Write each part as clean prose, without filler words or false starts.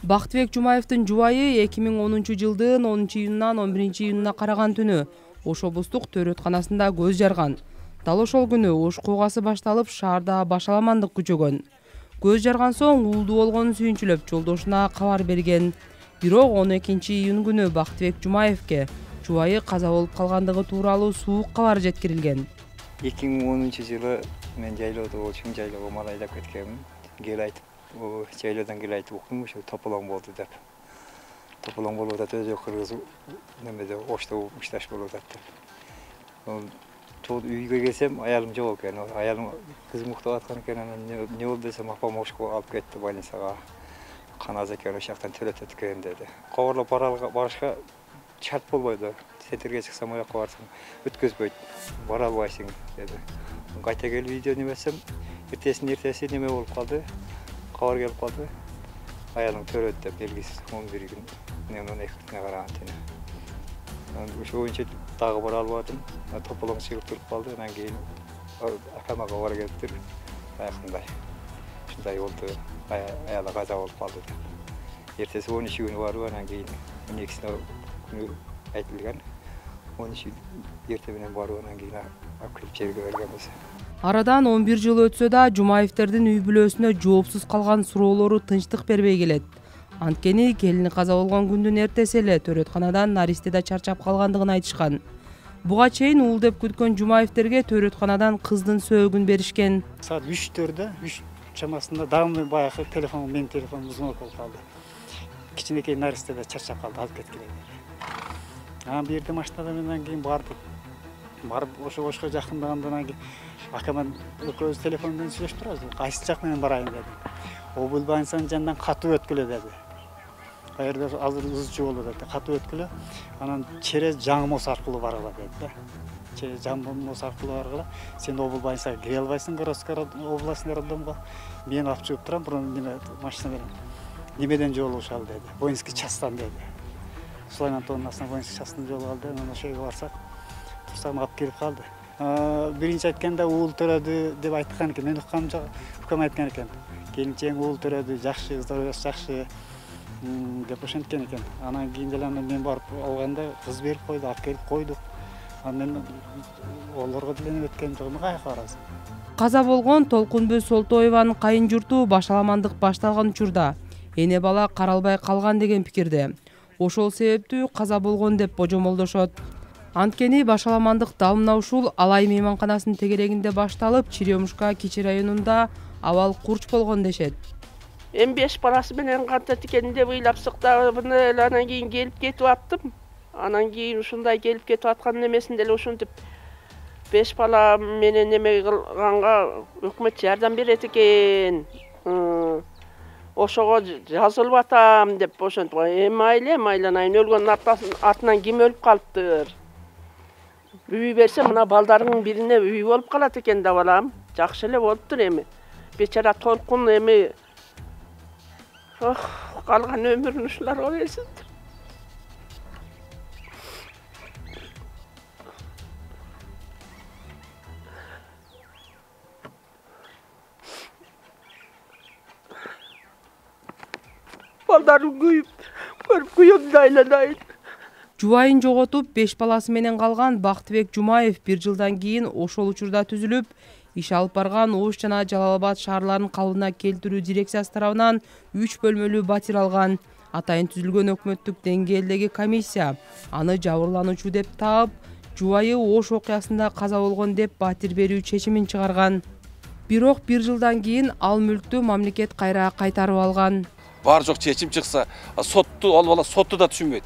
Бактыбек Жумаевдин жубайы 2010-жылдын 10-июнунан 11-июнуна караган түнү Ош облустук төрөтканасында көз жарган. Дал ошол күнү Ош куугасы башталып, шаарда башаламандык күчөгөн. Көз жарган соң уулду болгонун сүйүнчүлөп, жолдошуна кабар берген. Бирок 12-июн күнү Бактыбек Жумаевке жубайы каза болуп калгандыгы тууралуу суук кабар жеткирилген. 2010-жылы мен жайлоодо чың жайлоого мал айдап кеткенмин. Кел айтып, жайлоодан кел айтып уктум, ошо тополоң болду деп. Тополоң болуп атат, өзү кыргыз немеде Ошто мушташ болуп атат деп. Сол үйгө келсем, аялым жок экен. Аялым кызым уктап аткан экен, анан эмне болду десем, апам Ошко алып кетти больницага. Каназ экен, ошол жактан төлөтөт экен деди. Кабарлап барышка шарт болбойду. Сетерге чыксам, аяққа барсам, өткөзбөйт, бара албайсың деди. Кайта келип видео немесем, эртеси неме болуп калды, кабар келип калды. Аялың төрөт деп белгисиз 11 күн немнен экиртине караган түнү. Ошо боюнча дагы бара албадым. Тополоң чыгып туруп калды, анан кийин акама кабар келиптир. Баягындай. Ушундай болду, аяла каза болуп калды деп. Эртеси 13 күнү барып, анан кийин 12-сине күнү айтылган. 13 эрте менен барып, анан кийин алып келип жерге бергенбиз. Арадан 11 жыл өтсө да Жумаевдердин үй бүлөсүнө жоопсуз калган суроолору тынчтык бербей келет. Анткени келини каза болгон күндүн эртеси эле төрөтканадан наристеде чарчап калгандыгын айтышкан. Буга чейин уул деп күткөн Жумаевдерге төрөтканадан кыздын сөөгүн беришкен. Саат 3-төрдө, 3 чамасында дагы баягы менин телефонум звонок болуп калды. Кичинекей наристеде чарчап калды, алып кеткиле деди. Анан бир жерде машинада менен кийин барып ошо жакындагандан кийин акаман экөөбүз телефон менен сүйлөшүп турабыз. Кайсы жак менен барайын деди. Обул больницанын жанынан катуу өткүлө деди. Каерде азыр ызчуу болду деди. Катуу өткүлө, анан через Жаңмос аркылуу баргыла деди. Через Жаңмос аркылуу баргыла. Сен обул больницага кире албайсың, Городской областный роддомго. Мен алып чыгып турам, бирок неме машина менен. Немеден жол ушал деди. Воинский часттан деди. Сулайман тоннасына воинский часттан жол алды. Анан ошо жерге барсак, турсам алып келип калды. Биринчи айтканда уул төрөдү деп айткан экен. Мен уккам жок, укам айткан экен. Келинчең уул төрөдү, жакшы, здоровьясы жакшы деп ошенткен экен. Анан кийин деле мен барып алганда кыз берип койду, алып келип койдук. Анан мен олорго деле өткөнүм жок, мен каяка барасың? Каза болгон Толкунбүз Солтоеванын кайын журту башаламандык башталган учурда эне бала каралбай калган деген пикирде. Ошол себептүү каза болгон деп божомолдошот. Анткени башаламандык дал мына ушул Алай мейманканасынын тегерегинде башталып, Черемушка Кичи районунда абал курч болгон дешет. Эми 5 баласы менен кантет экенин деп ыйлап сыктабын эле, анан кийин келип кетип аттым. Анан кийин ушундай келип кетип аткан немесин деле ушинтип 5 бала менен неме кылганга өкмөт жардам берет экен. Ошого жазылып атам деп ошентип, эми айланайын, өлгөндүн артынан ким өлүп калыптыр? Үй берсе, мына балдарыңын бирине үй болуп калат экен да балам. Жакшы эле болуптур эми. Бечара Толкун эми калган өмүрүн ушуларга берсин. Балдарым көрүп күйөмдү айланайын. Жубайын жоготуп 5 баласы менен калган Бактыбек Жумаев 1 жылдан кийин ошол учурда түзүлүп, иш алып барган Ош жана Жалал-Абад шаарларын калыбына келтирүү дирекциясы тарабынан 3 бөлмөлүү батир алган. Атайын түзүлгөн өкмөттүк деңгээлдеги комиссия аны жабырлануучу деп таап, жубайы Ош окуясында каза болгон деп батир берүү чечимин чыгарган. Бирок 1 жылдан кийин ал мүлктү мамлекет кайра кайтарып алган. Бар жок чечим чыкса, сотту ал бала сотту да түшүнбөйт.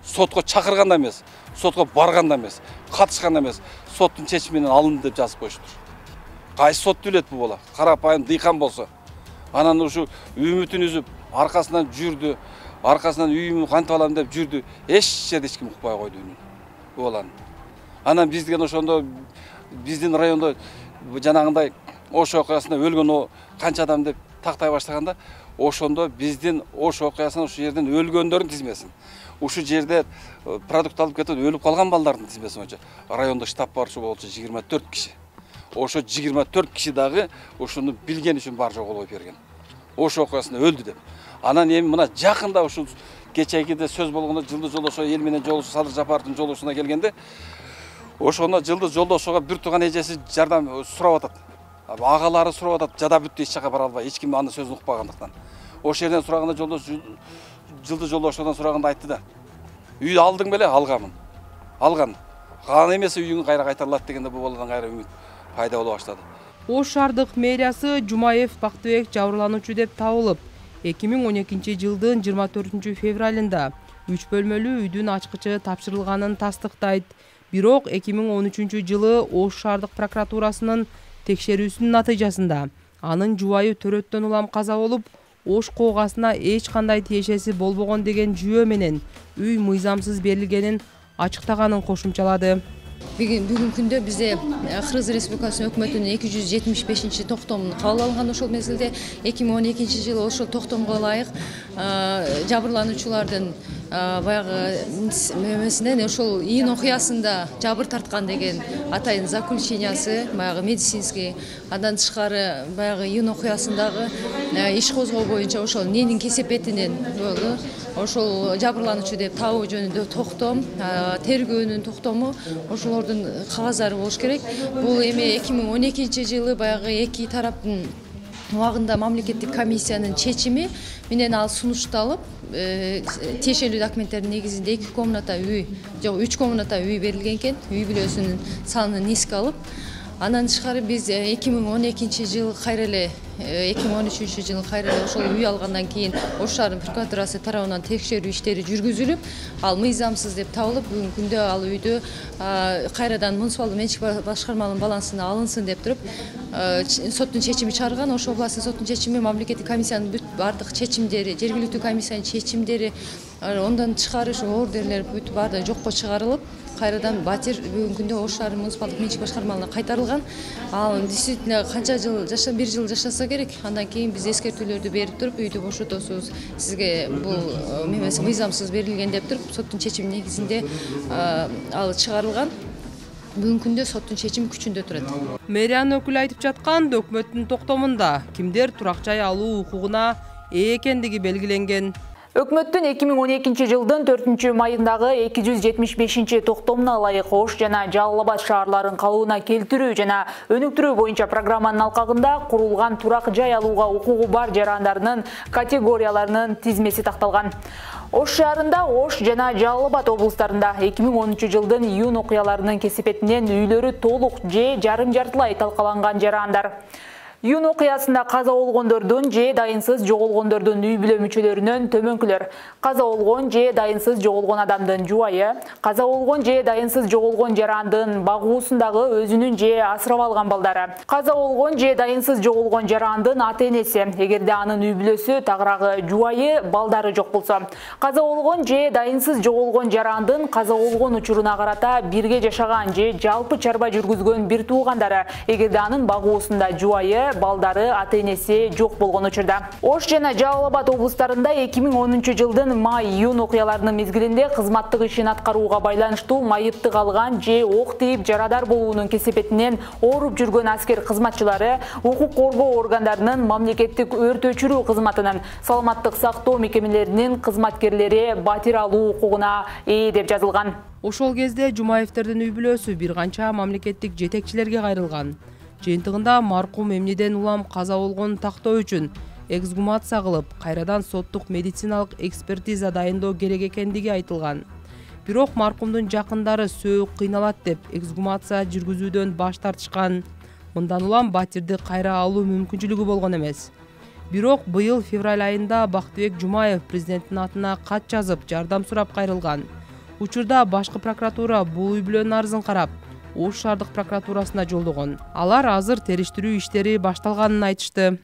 Сотко чакырганда эмес, сотко барганда эмес, катышканда эмес, соттун чечими менен алынды деп жазып коюштур. Кайсы сот билет бул бала? Карапайым дыйкан болсо. Анан ушу үмүтүн үзүп, аркасынан жүрдү, аркасынан үйүмдү кантип алам деп жүрдү. Эч жерде эч ким укпай койду бул баланы. Анан бизден ошондо биздин райондо жанагындай Ош окуясында өлгөн канча адам деп тактай баштаганда, ошондо биздин Ош окуясынан ушу жерден өлгөндөрдүн тизмесин, ушу жерде продукт алып кетип өлүп калган балдардын тизмесин боюнча райондо штаб барчу болчу 24 киши. Ошо 24 киши дагы ошону билген үчүн бар жок болуп берген. Ош окуясында өлдү деп. Анан эми мына жакында ушул кечегиде сөз болгондо Жылдыз Жолдошова эл менен жолугушуу Садыр Жапаровдун жолугушуна келгенде ошондо Жылдыз Жолдошовго бир тууган эжеси жардам сурап атат. Агалары сурап атат, жада бүттү, эч жака бара албай, эч ким аны сөзүн укпагандыктан. Ош жерден сураганда Жылдыз Жолдошовдон сураганда айтты да. Үй алдың беле? Алганмын. Алган. Калган эмесе үйүңө кайра кайтарылат дегенде бул баладан кайра үмүт пайда боло баштады. Ош шаардык мэриясы Жумаев Бактыбек жабырлануучу деп табылып, 2012 жылдын 24 февралында 3 бөлмөлүү үйдүн ачкычы тапшырылганын тастыктайт. Бирок 2013 жылы Ош шаардык прокуратурасынын текшерүүсүнүн натыйжасында анын жубайы төрөттөн улам каза болуп, Ош коогасына эч кандай тиешеси болбогон деген жүйө менен үй мыйзамсыз берилгенин ачыктаганын кошумчалады. Бүгүнкү күндө бизде Кыргыз Республикасынын өкмөтүнүн 275 токтомун кабыл алган. Ошол мезгилде 2012 жылы ошол токтомго ылайык жабырлануучулардын баягы мемесинен ошол ийин окуясында жабыр тарткан деген атайын заключениясы, баягы медицинский, андан тышкары баягы ийин окуясындагы иш козгоо боюнча ошол эненин кесепетинен ошол жабырлануучу деп табуу жөнүндө токтом, тергөөнүн токтому ошолордун кагаздары болуш керек. Бул эми 2012 жылы баягы эки тараптын убагында мамлекеттик комиссиянын чечими менен ал сунушталып, тиешелүү документтердин негизинде 2 комната үй, жок 3 комната үй берилген экен. Үй бүлөсүнүн санын эске алып, андан тышкары биз 2012 жыл кайра эле 2013 жылы кайра эле ошол үй алгандан кийин Ош шаардын прокуратурасы тарабынан текшерүү иштери жүргүзүлүп, ал мыйзамсыз деп табылып, бүгүнкү күндө ал үйдү кайрадан муниципалдык менчик башкарманын балансына алынсын деп туруп соттун чечими чыгарган. Ош областынын соттун чечими мамлекеттик комиссиянын бүт бардык чечимдери, жергиликтүү комиссиянын чечимдери, ондан тышкары ошо ордерлер бүт баардыгы жокко чыгарылып, кайрадан батир бүгүнкү күндө Ош шаардын муниципалдык менчик башкармалыгына кайтарылган. Ал действительно канча жыл жашаса, 1 жыл жашаса керек. Андан кийин биз эскертүүлөрдү берип туруп, үйдү бошотосуз, сизге бул мемеси мыйзамсыз берилген деп туруп, соттун чечими негизинде ал чыгарылган. Бүгүнкү күндө соттун чечими күчүндө турат. Мэриянын өкүлү айтып жаткан өкмөттүн токтомунда кимдер турак жай алуу укугуна ээ экендиги белгиленген. Өкмөттүн 2012 жылдын 4 майындагы 275 токтомуна ылайык Ош жана Жалал Абад шаарларын калыбына келтирүү жана өнүктүрүү боюнча программанын алкагында курулган турак жай алууга укугу бар жарандарынын категорияларынын тизмеси такталган. Ош шаарында, Ош жана Жалал Абад облустарында 2013 жылдын июнь окуяларынын кесепетинен үйлөрү толук же жарым-жартылай талкаланган жарандар. Июнь окуясында каза болгондордун же дайынсыз жоголгондордун үй бүлө мүчөлөрүнөн төмөнкүлөр. Каза болгон же дайынсыз жоголгон адамдын жубайы, каза болгон же дайынсыз жоголгон жарандын багуусундагы өзүнүн же асырап алган балдары, каза болгон же дайынсыз жоголгон жарандын ата-энеси, эгерде анын үй бүлөсү тагыраагы жубайы, балдары жок болсо, каза болгон же дайынсыз жоголгон жарандын каза болгон учуруна карата бирге жашаган же жалпы чарба жүргүзгөн бир туугандары, эгерде анын багуусунда жубайы, балдары, ата-энеси жок болгон учурда. Ош жана Жалал Абад облустарында 2010 жылдын май-июнь окуяларынын мезгилинде кызматтык ишин аткарууга байланыштуу майыптык алган же ок тийип жарадар болуунун кесепетинен ооруп жүргөн аскер кызматчылары укук коргоо органдарынын мамлекеттик өрт өчүрүү кызматынын, саламаттык сактоо мекемелеринин кызматкерлери батир алуу укугуна ээ деп жазылган. Ошол кезде Жумаевтердин үй бүлөсү бир канча мамлекеттик жетекчилерге кайрылган. Жыйынтыгында маркум эмнеден улам каза болгонун тактоо үчүн эксгумация кылып, кайрадан соттук медициналык экспертиза дайындоо керек экендиги айтылган. Бирок маркумдун жакындары сөөк кыйналат деп эксгумация жүргүзүүдөн баш тартышкан. Мындан улам батирди кайра алуу мүмкүнчүлүгү болгон эмес. Бирок быйыл февраль айында Бактыбек Жумаев президенттин атына кат жазып, жардам сурап кайрылган. Учурда башкы прокуратура бул үй бүлөнүн арызын карап, Ош шаардык прокуратурасына жолдогон. Алар азыр териштирүү иштери башталганын айтышты.